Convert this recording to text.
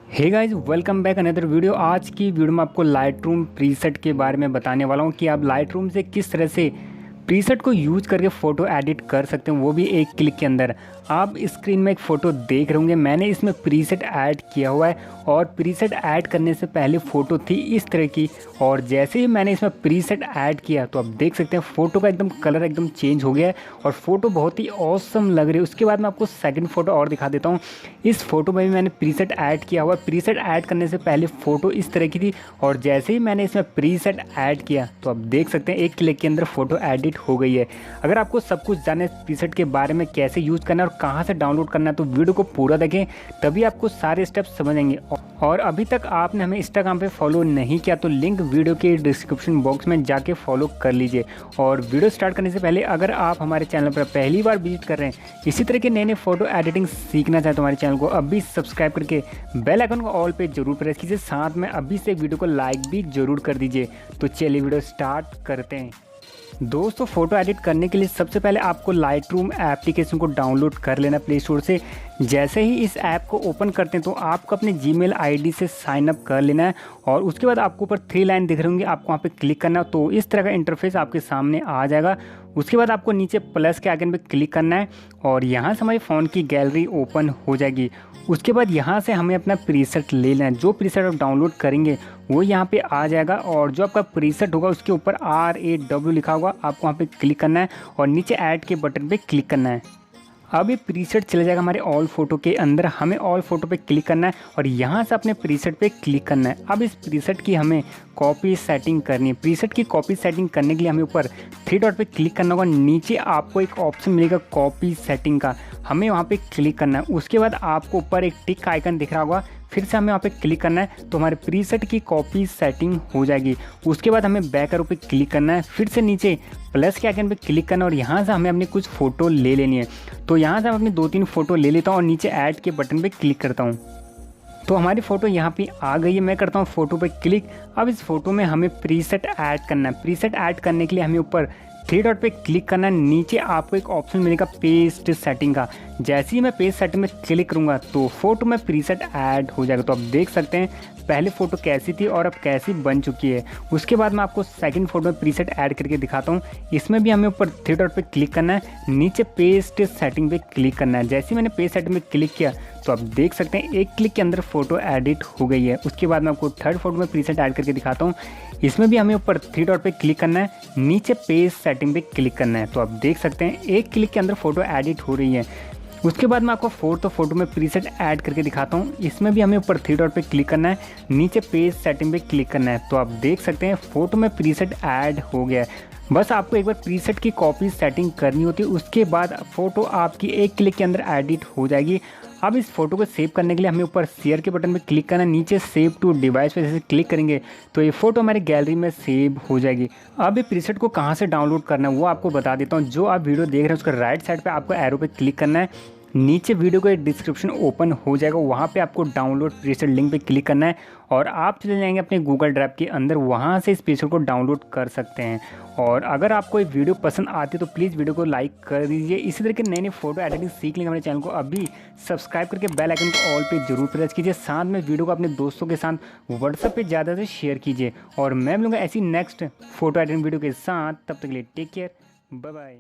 हे guys, welcome back another video. आज की video में आपको लाइटरूम प्रीसेट के बारे में बताने वाला हूँ कि आप लाइटरूम से किस तरह से प्रीसेट को यूज करके फ़ोटो एडिट कर सकते हैं, वो भी एक क्लिक के अंदर। आप स्क्रीन में एक फ़ोटो देख रहे होंगे, मैंने इसमें प्रीसेट ऐड किया हुआ है और प्रीसेट ऐड करने से पहले फ़ोटो थी इस तरह की, और जैसे ही मैंने इसमें प्रीसेट ऐड किया तो आप देख सकते हैं फ़ोटो का एकदम कलर एकदम चेंज हो गया है और फ़ोटो बहुत ही ऑसम लग रही है। उसके बाद मैं आपको सेकंड फ़ोटो और दिखा देता हूँ। इस फ़ोटो में भी मैंने प्रीसेट ऐड किया हुआ है। प्रीसेट ऐड करने से पहले फ़ोटो इस तरह की थी और जैसे ही मैंने इसमें प्रीसेट ऐड किया तो आप देख सकते हैं एक क्लिक के अंदर फ़ोटो एडिट हो गई है। अगर आपको सब कुछ जानना है प्रीसेट के बारे में, कैसे यूज़ करना है और कहाँ से डाउनलोड करना है, तो वीडियो को पूरा देखें, तभी आपको सारे स्टेप्स समझ आएंगे। और अभी तक आपने हमें इंस्टाग्राम पे फॉलो नहीं किया तो लिंक वीडियो के डिस्क्रिप्शन बॉक्स में जाके फॉलो कर लीजिए। और वीडियो स्टार्ट करने से पहले अगर आप हमारे चैनल पर पहली बार विजिट कर रहे हैं, इसी तरह के नए नए फ़ोटो एडिटिंग सीखना चाहते हो, हमारे चैनल को अभी सब्सक्राइब करके बेल आइकन को ऑल पे जरूर प्रेस कीजिए। साथ में अभी से वीडियो को लाइक भी जरूर कर दीजिए। तो चलिए वीडियो स्टार्ट करते हैं। दोस्तों, फ़ोटो एडिट करने के लिए सबसे पहले आपको लाइटरूम एप्लीकेशन को डाउनलोड कर लेना प्ले स्टोर से। जैसे ही इस ऐप को ओपन करते हैं तो आपको अपने जीमेल आईडी से साइन अप कर लेना है और उसके बाद आपको ऊपर 3 लाइन दिख रही होंगी, आपको वहाँ पे क्लिक करना है। तो इस तरह का इंटरफेस आपके सामने आ जाएगा। उसके बाद आपको नीचे प्लस के आइकन पे क्लिक करना है और यहाँ से हमारी फ़ोन की गैलरी ओपन हो जाएगी। उसके बाद यहाँ से हमें अपना प्रीसेट ले लेना है। जो प्रीसेट आप डाउनलोड करेंगे वो यहाँ पे आ जाएगा और जो आपका प्रीसेट होगा उसके ऊपर RAW लिखा होगा, आपको वहाँ पे क्लिक करना है और नीचे ऐड के बटन पे क्लिक करना है। अब ये प्रीसेट चला जाएगा हमारे ऑल फोटो के अंदर। हमें ऑल फोटो पे क्लिक करना है और यहाँ से अपने प्रीसेट पे क्लिक करना है। अब इस प्रीसेट की हमें कॉपी सेटिंग करनी है। प्रीसेट की कॉपी सेटिंग करने के लिए हमें ऊपर 3 डॉट पे क्लिक करना होगा। नीचे आपको एक ऑप्शन मिलेगा कॉपी सेटिंग का, हमें वहाँ पे क्लिक करना है। उसके बाद आपको ऊपर एक टिक आइकन दिख रहा होगा, फिर से हमें वहाँ पे क्लिक करना है तो हमारे प्रीसेट की कॉपी सेटिंग हो जाएगी। उसके बाद हमें बैक एरो पे क्लिक करना है, फिर से नीचे प्लस के आइकन पे क्लिक करना है और यहाँ से हमें अपनी कुछ फ़ोटो ले लेनी है। तो यहाँ से मैं अपनी 2-3 फ़ोटो ले लेता हूँ और नीचे ऐड के बटन पे क्लिक करता हूँ। तो हमारी फ़ोटो यहाँ पे आ गई है। मैं करता हूँ फ़ोटो पे क्लिक। अब इस फ़ोटो में हमें प्रीसेट ऐड करना है। प्रीसेट ऐड करने के लिए हमें ऊपर 3 डॉट पे क्लिक करना है। नीचे आपको एक ऑप्शन मिलेगा पेस्ट सेटिंग का। जैसे ही मैं पेस्ट सेटिंग में क्लिक करूँगा तो फ़ोटो में प्रीसेट ऐड हो जाएगा। तो आप देख सकते हैं पहले फ़ोटो कैसी थी और अब कैसी बन चुकी है। उसके बाद मैं आपको सेकंड फ़ोटो में प्रीसेट ऐड करके दिखाता हूँ। इसमें भी हमें ऊपर 3 डॉट पे क्लिक करना है, नीचे पेस्ट सेटिंग पे क्लिक करना है। जैसे ही मैंने पेस्ट सेटिंग में क्लिक किया तो आप देख सकते हैं एक क्लिक के अंदर फ़ोटो एडिट हो गई है। उसके बाद मैं आपको थर्ड फोटो में प्रीसेट ऐड करके दिखाता हूँ। इसमें भी हमें ऊपर 3 डॉट पे क्लिक करना है, नीचे पेज सेटिंग पे क्लिक करना है। तो आप देख सकते हैं एक क्लिक के अंदर फ़ोटो एडिट हो रही है। उसके बाद मैं आपको फोर्थ फोटो में प्रीसेट ऐड करके दिखाता हूँ। इसमें भी हमें ऊपर 3 डॉट पे क्लिक करना है, नीचे पेज सेटिंग पे क्लिक करना है। तो आप देख सकते हैं फ़ोटो में प्रीसेट ऐड हो गया है। बस आपको एक बार प्रीसेट की कॉपी सेटिंग करनी होती है, उसके बाद फ़ोटो आपकी एक क्लिक के अंदर एडिट हो जाएगी। अब इस फोटो को सेव करने के लिए हमें ऊपर शेयर के बटन पे क्लिक करना है, नीचे सेव टू डिवाइस पे जैसे क्लिक करेंगे तो ये फ़ोटो हमारी गैलरी में सेव हो जाएगी। अब ये प्रीसेट को कहाँ से डाउनलोड करना है वो आपको बता देता हूँ। जो आप वीडियो देख रहे हैं उसका राइट साइड पे आपको एरो पे क्लिक करना है, नीचे वीडियो का डिस्क्रिप्शन ओपन हो जाएगा, वहाँ पे आपको डाउनलोड प्रीसेट लिंक पे क्लिक करना है और आप चले जाएंगे अपने गूगल ड्राइव के अंदर, वहाँ से इस प्रीसेट को डाउनलोड कर सकते हैं। और अगर आपको ये वीडियो पसंद आती है तो प्लीज़ वीडियो को लाइक कर दीजिए। इसी तरह के नए नए फ़ोटो एडिटिंग सीख लेंगे हमारे चैनल को अभी सब्सक्राइब करके बेल आइकन को ऑल पे जरूर प्रेस कीजिए। साथ में वीडियो को अपने दोस्तों के साथ व्हाट्सएप पे ज़्यादा से शेयर कीजिए और मैं मिलूँगा ऐसी नेक्स्ट फ़ोटो एडिटिंग वीडियो के साथ। तब तक के लिए टेक केयर, बाय बाय।